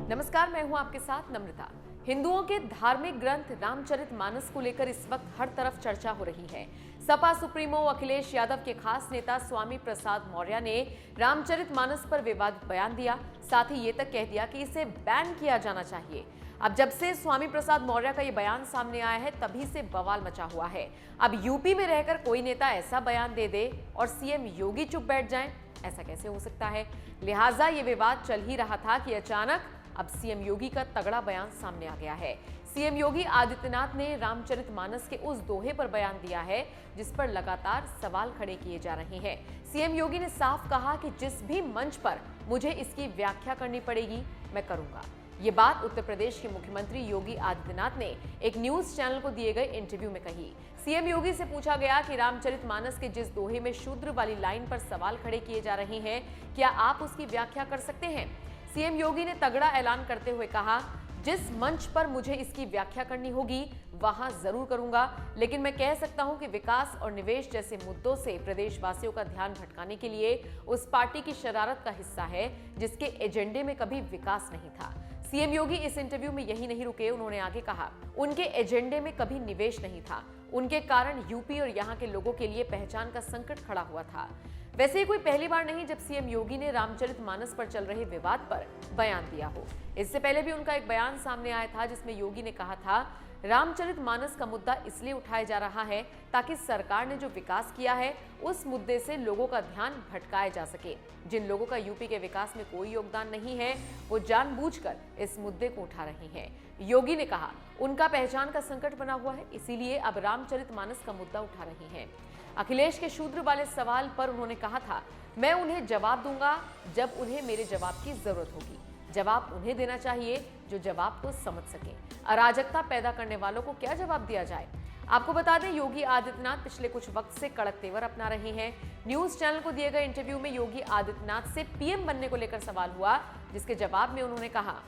नमस्कार, मैं हूं आपके साथ नम्रता। हिंदुओं के धार्मिक ग्रंथ रामचरितमानस को लेकर इस वक्त हर तरफ चर्चा हो रही है। सपा सुप्रीमो अखिलेश यादव के खास नेता स्वामी प्रसाद मौर्य ने रामचरितमानस पर विवादित बयान दिया। साथ ही ये तक कह दिया कि इसे बैन किया जाना चाहिए। अब जब से स्वामी प्रसाद मौर्य का ये बयान सामने आया है, तभी से बवाल मचा हुआ है। अब यूपी में रहकर कोई नेता ऐसा बयान दे दे और सीएम योगी चुप बैठ जाएं, ऐसा कैसे हो सकता है? लिहाजा ये विवाद चल ही रहा था कि अचानक अब सीएम योगी का तगड़ा बयान सामने आ गया है। सीएम योगी आदित्यनाथ ने रामचरितमानस के उस दोहे पर बयान दिया है जिस पर लगातार सवाल खड़े किए जा रहे हैं। सीएम योगी ने साफ कहा कि जिस भी मंच पर मुझे इसकी व्याख्या करनी पड़ेगी, मैं करूंगा। ये बात उत्तर प्रदेश के मुख्यमंत्री योगी आदित्यनाथ ने एक न्यूज चैनल को दिए गए इंटरव्यू में कही। सीएम योगी से पूछा गया कि रामचरितमानस के जिस दोहे में शूद्र वाली लाइन पर सवाल खड़े किए जा रहे हैं, क्या आप उसकी व्याख्या कर सकते हैं? सीएम योगी ने तगड़ा ऐलान करते हुए कहा, जिस मंच पर मुझे इसकी व्याख्या करनी होगी वहां जरूर करूंगा, लेकिन मैं कह सकता हूं कि विकास और निवेश जैसे मुद्दों से प्रदेशवासियों का ध्यान भटकाने के लिए उस पार्टी की शरारत का हिस्सा है जिसके एजेंडे में कभी विकास नहीं था। सीएम योगी इस इंटरव्यू में यही नहीं रुके, उन्होंने आगे कहा, उनके एजेंडे में कभी निवेश नहीं था, उनके कारण यूपी और यहाँ के लोगों के लिए पहचान का संकट खड़ा हुआ था। वैसे ही कोई पहली बार नहीं जब सीएम योगी ने रामचरितमानस पर चल रहे विवाद पर बयान दिया हो। इससे पहले भी उनका एक बयान सामने आया था जिसमें योगी ने कहा था, रामचरितमानस का मुद्दा इसलिए उठाया जा रहा है ताकि सरकार ने जो विकास किया है उस मुद्दे से लोगों का ध्यान भटकाया जा सके। जिन लोगों का यूपी के विकास में कोई योगदान नहीं है, वो जानबूझकर इस मुद्दे को उठा रहे हैं। योगी ने कहा, उनका पहचान का संकट बना हुआ है, इसीलिए अब रामचरितमानस का मुद्दा उठा रहे हैं। अखिलेश के शूद्र वाले सवाल पर उन्होंने कहा था, मैं उन्हें जवाब दूंगा जब उन्हें मेरे जवाब की जरूरत होगी। जवाब उन्हें देना चाहिए जो जवाब को समझ सके। अराजकता पैदा करने वालों को क्या जवाब दिया जाए? आपको बता दें, योगी आदित्यनाथ पिछले कुछ वक्त से कड़क तेवर अपना रहे हैं। न्यूज चैनल को दिए गए इंटरव्यू में योगी आदित्यनाथ से पीएम बनने को लेकर सवाल हुआ, जिसके जवाब में उन्होंने कहा,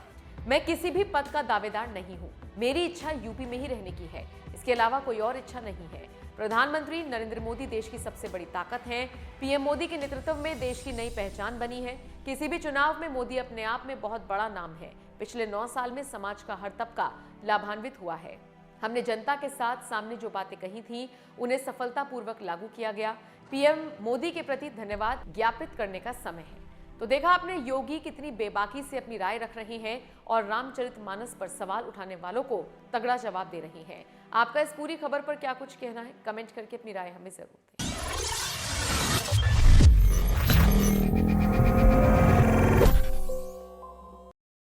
मैं किसी भी पद का दावेदार नहीं हूं, मेरी इच्छा यूपी में ही रहने की है, इसके अलावा कोई और इच्छा नहीं है। प्रधानमंत्री नरेंद्र मोदी देश की सबसे बड़ी ताकत हैं। पीएम मोदी के नेतृत्व में देश की नई पहचान बनी है। किसी भी चुनाव में मोदी अपने आप में बहुत बड़ा नाम है। पिछले 9 साल में समाज का हर तबका लाभान्वित हुआ है। हमने जनता के साथ सामने जो बातें कही थी उन्हें सफलतापूर्वक लागू किया गया। पीएम मोदी के प्रति धन्यवाद ज्ञापित करने का समय है। तो देखा आपने, योगी कितनी बेबाकी से अपनी राय रख रहे हैं और रामचरितमानस पर सवाल उठाने वालों को तगड़ा जवाब दे रहे हैं। आपका इस पूरी खबर पर क्या कुछ कहना है? कमेंट करके अपनी राय हमें जरूर दें।